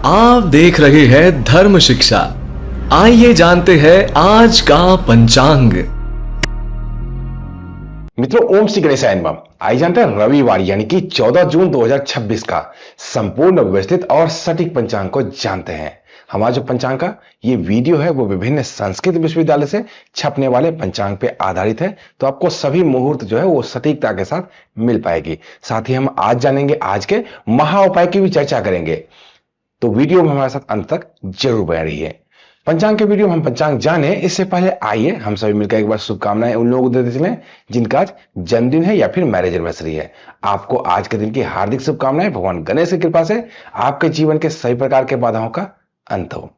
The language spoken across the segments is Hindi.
आप देख रहे हैं धर्म शिक्षा। आइए जानते हैं आज का पंचांग। मित्रों, ओम श्री गणेशाय नमः। आइए जानते हैं रविवार यानी कि 14 जून 2026 का संपूर्ण व्यवस्थित और सटीक पंचांग को जानते हैं। हमारा जो पंचांग का ये वीडियो है वो विभिन्न संस्कृत विश्वविद्यालय से छपने वाले पंचांग पे आधारित है, तो आपको सभी मुहूर्त जो है वो सटीकता के साथ मिल पाएगी। साथ ही हम आज जानेंगे आज के महा उपाय की भी चर्चा करेंगे, तो वीडियो में हमारे साथ अंत तक जरूर बने रहिए। पंचांग के वीडियो में हम पंचांग जाने इससे पहले आइए हम सभी मिलकर एक बार शुभकामनाएं उन लोगों को देते चलें जिनका आज जन्मदिन है या फिर मैरिज एनिवर्सरी है। आपको आज के दिन की हार्दिक शुभकामनाएं। भगवान गणेश की कृपा से आपके जीवन के सभी प्रकार के बाधाओं का अंत हो।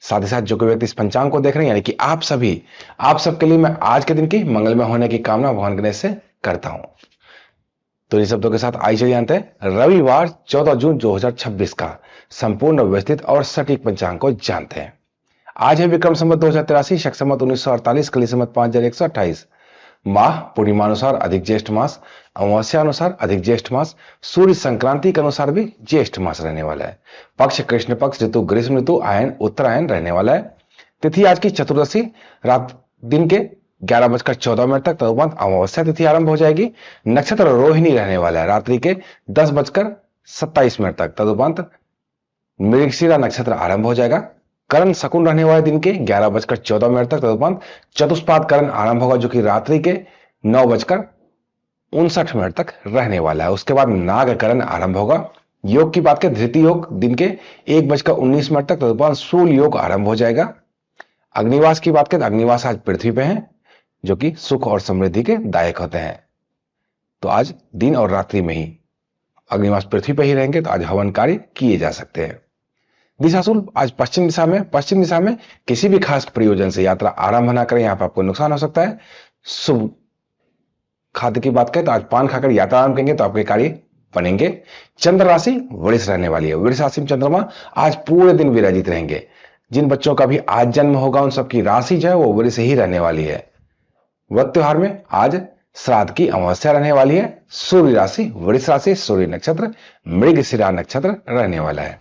साथ ही साथ जो कोई व्यक्ति इस पंचांग को देख रहे हैं यानी कि आप सबके लिए मैं आज के दिन की मंगलमय होने की कामना भगवान गणेश से करता हूं। तो इन शब्दों के साथ आइए चलिए जानते हैं रविवार 14 जून 2026 का संपूर्ण व्यवस्थित और सटीक पंचांग को जानते हैं। आज है विक्रम संवत 2083, शक संवत 1948, कली संवत 5128। माह पूर्णिमानुसार अधिक ज्येष्ठ मास, अमावस्या अनुसार अधिक ज्येष्ठ मास, सूर्य संक्रांति के अनुसार भी ज्येष्ठ मास रहने वाला है। पक्ष कृष्ण पक्ष, ऋतु ग्रीष्म ऋतु, आयन उत्तरायण रहने वाला है। तिथि आज की चतुर्दशी रात दिन के 11:14 तक, तदुपरांत अमावस्या तिथि आरंभ हो जाएगी। नक्षत्र रोहिणी रहने वाला है रात्रि के 10:27 तक, तदुपरांत मृगशिरा नक्षत्र आरंभ हो जाएगा। करण शकुन रहने वाले दिन के 11:14 तक, तदुपरांत चतुष्पाद करण आरंभ होगा जो कि रात्रि के 9:59 तक रहने वाला है। उसके बाद नागकरण आरंभ होगा। योग की बात करें, धृति योग दिन के 1:19 तक, तदुपरांत शूल योग आरंभ हो जाएगा। अग्निवास की बात करें, अग्निवास आज पृथ्वी पे है जो कि सुख और समृद्धि के दायक होते हैं, तो आज दिन और रात्रि में ही अग्निवास पृथ्वी पे ही रहेंगे, तो आज हवन कार्य किए जा सकते हैं। दिशाशूल आज पश्चिम दिशा में किसी भी खास प्रयोजन से यात्रा आरंभ ना करें, यहां पर आपको नुकसान हो सकता है। शुभ खाद्य की बात करें तो आज पान खाकर यात्रा आरंभ करेंगे तो आपके कार्य बनेंगे। चंद्र राशि वृष रहने वाली है। वृष राशि में चंद्रमा आज पूरे दिन विराजित रहेंगे। जिन बच्चों का भी आज जन्म होगा उन सबकी राशि जो है वो वृष ही रहने वाली है। व्रत त्योहार में आज श्राद्ध की अमावस्या रहने वाली है। सूर्य राशि वृष राशि, सूर्य नक्षत्र मृगशिरा नक्षत्र रहने वाला है।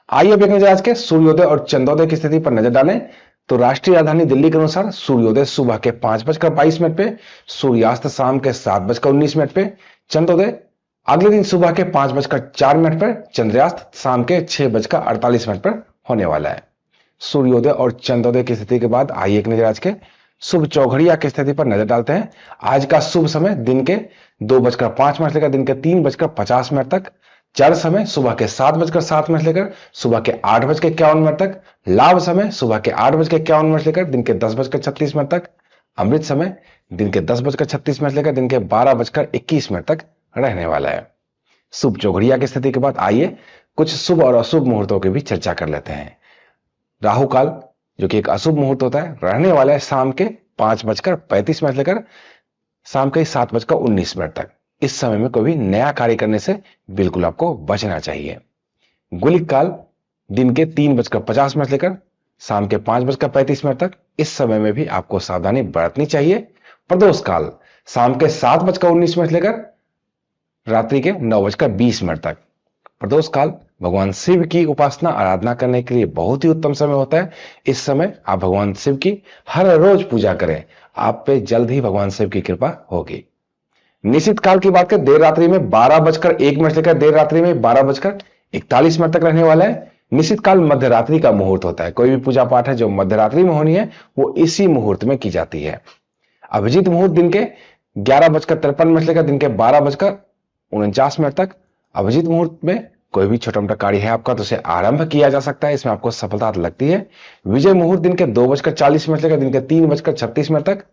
आइए अब एक नजर आज के सूर्योदय और चंद्रोदय की स्थिति पर नजर डालें तो राष्ट्रीय राजधानी दिल्ली के अनुसार सूर्योदय सुबह के 5:22 पे, सूर्यास्त शाम के 7:19 पे, चंद्रोदय अगले दिन सुबह के 5:04 पर, चंद्रास्त शाम के 6:48 पर होने वाला है। सूर्योदय और चंद्रोदय की स्थिति के बाद आइए एक नजर आज के शुभ चौघड़िया की स्थिति पर नजर डालते हैं। आज का शुभ समय दिन के 2:05 लेकर दिन के 3:50 तक, चर समय सुबह के 7:07 लेकर सुबह के 8:51 तक, लाभ समय सुबह के 8:51 लेकर दिन के 10:36 तक, अमृत समय दिन के 10:36 लेकर दिन के 12:21 तक रहने वाला है। शुभ चौघड़िया की स्थिति के बाद आइए कुछ शुभ और अशुभ मुहूर्तों की भी चर्चा कर लेते हैं। राहु काल जो कि एक अशुभ मुहूर्त होता है रहने वाला है शाम के 5:35 लेकर शाम के 7:19 तक। इस समय में कोई भी नया कार्य करने से बिल्कुल आपको बचना चाहिए। गुलिक काल दिन के 3:50 लेकर शाम के 5:35 तक, इस समय में भी आपको सावधानी बरतनी चाहिए। प्रदोष काल शाम के 7:19 लेकर रात्रि के 9:20 तक। प्रदोष काल भगवान शिव की उपासना आराधना करने के लिए बहुत ही उत्तम समय होता है। इस समय आप भगवान शिव की हर रोज पूजा करें, आप पे जल्द ही भगवान शिव की कृपा होगी। निश्चित काल की बात करें, देर रात्रि में 12:01 लेकर देर रात्रि में 12:41 तक रहने वाला है। निश्चित काल मध्य रात्रि का मुहूर्त होता है। कोई भी पूजा पाठ है जो मध्य रात्रि में होनी है वो इसी मुहूर्त में की जाती है। अभिजीत मुहूर्त दिन के 11:53 लेकर दिन के 12:49 तक। अभिजीत मुहूर्त में कोई भी छोटा मोटा कार्य है आपका तो उसे आरंभ किया जा सकता है, इसमें आपको सफलता लगती है। विजय मुहूर्त दिन के 2:40 लेकर दिन के 3:36 तक।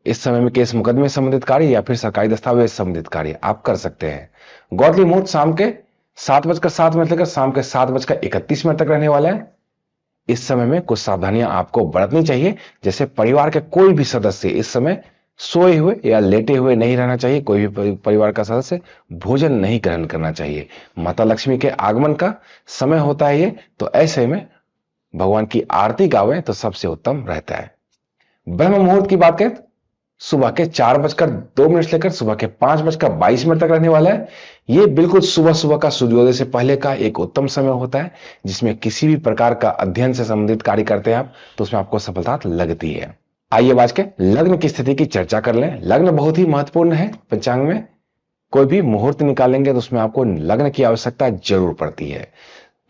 इस समय में केस मुकदमे संबंधित कार्य या फिर सरकारी दस्तावेज संबंधित कार्य आप कर सकते हैं। गौतली मुहूर्त शाम के 7:07 लेकर शाम के 7:31 तक रहने वाला है। इस समय में कुछ सावधानियां आपको बरतनी चाहिए, जैसे परिवार के कोई भी सदस्य इस समय सोए हुए या लेटे हुए नहीं रहना चाहिए। कोई भी परिवार का सदस्य भोजन नहीं ग्रहण करना चाहिए। माता लक्ष्मी के आगमन का समय होता है ये, तो ऐसे में भगवान की आरती गावें तो सबसे उत्तम रहता है। ब्रह्म मुहूर्त की बात करें सुबह के 4:02 से लेकर सुबह के 5:22 तक रहने वाला है। ये बिल्कुल सुबह सुबह का सूर्योदय से पहले का एक उत्तम समय होता है, जिसमें किसी भी प्रकार का अध्ययन से संबंधित कार्य करते हैं आप, तो उसमें आपको सफलता लगती है। आइए आज के लग्न की स्थिति की चर्चा कर लें। लग्न बहुत ही महत्वपूर्ण है पंचांग में। कोई भी मुहूर्त निकालेंगे तो उसमें आपको लग्न की आवश्यकता जरूर पड़ती है।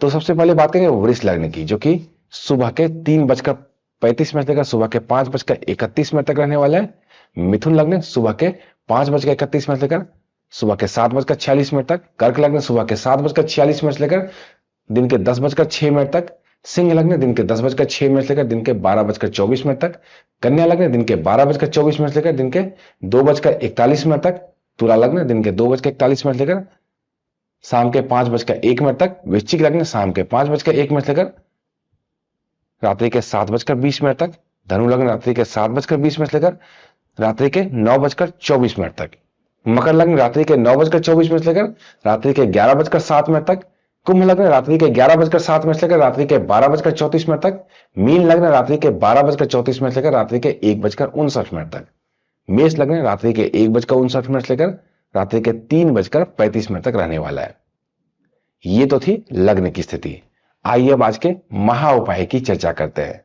तो सबसे पहले बात करेंगे वृष लग्न की, जो कि सुबह के 3:35 से लेकर सुबह के 5:31 तक रहने वाला है। मिथुन लग्न सुबह के 5:31 से लेकर सुबह के 7:46 तक। कर्क लग्न सुबह के 7:46 से लेकर दिन के 10:06 तक। सिंह लग्न दिन के 10:06 से लेकर दिन के 12:24 तक। कन्या लग्न दिन के 12:24 से लेकर दिन के 2:41 तक। तुला लग्न दिन के 2:41 से लेकर शाम के 5:01 तक। वृश्चिक लग्न शाम के 5:01 से लेकर रात्रि के 7:20 तक। धनु लग्न रात्रि के 7:20 से लेकर रात्रि के 9:24 तक। मकर लग्न रात्रि के 9:24 से लेकर रात्रि के 11:07 तक। कुंभ लग्न रात्रि के 11:07 से लेकर रात्रि के 12:34 तक। मीन लग्न रात्रि के 12:34 से लेकर रात्रि के 1:59 तक। मेष लग्न रात्रि के 1:59 से लेकर रात्रि के 3:35 तक रहने वाला है। ये तो थी लग्न की स्थिति। आइए अब आज के महा उपाय की चर्चा करते हैं।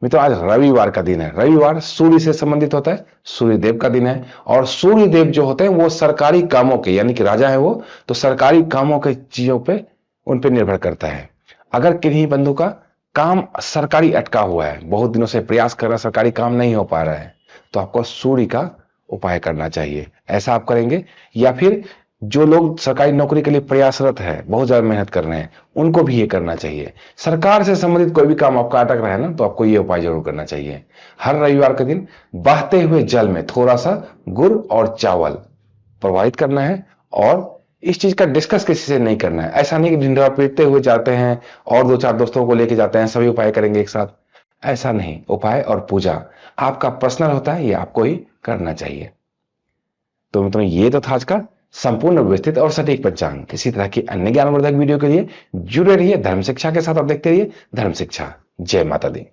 मित्रों, आज रविवार का दिन है। रविवार सूर्य से संबंधित होता है, सूर्य देव का दिन है। और सूर्य देव जो होते हैं वो सरकारी कामों के, यानी कि राजा है वो, तो सरकारी कामों के चीजों पे उन पे निर्भर करता है। अगर किन्हीं बंधु का काम सरकारी अटका हुआ है, बहुत दिनों से प्रयास कर रहा है, सरकारी काम नहीं हो पा रहा है, तो आपको सूर्य का उपाय करना चाहिए। ऐसा आप करेंगे। या फिर जो लोग सरकारी नौकरी के लिए प्रयासरत है, बहुत ज्यादा मेहनत कर रहे हैं, उनको भी ये करना चाहिए। सरकार से संबंधित कोई भी काम आपका अटक रहा है ना, तो आपको ये उपाय जरूर करना चाहिए। हर रविवार के दिन बहते हुए जल में थोड़ा सा गुड़ और चावल प्रवाहित करना है। और इस चीज का डिस्कस किसी से नहीं करना है। ऐसा नहीं कि दिन रात पीटते हुए जाते हैं और 2-4 दोस्तों को लेके जाते हैं, सभी उपाय करेंगे एक साथ। ऐसा नहीं। उपाय और पूजा आपका पर्सनल होता है, ये आपको ही करना चाहिए। तो मित्रों, ये तो था आज का संपूर्ण व्यवस्थित और सटीक पंचांग। इसी तरह की अन्य ज्ञानवर्धक वीडियो के लिए जुड़े रहिए धर्म शिक्षा के साथ। आप देखते रहिए धर्म शिक्षा। जय माता दी।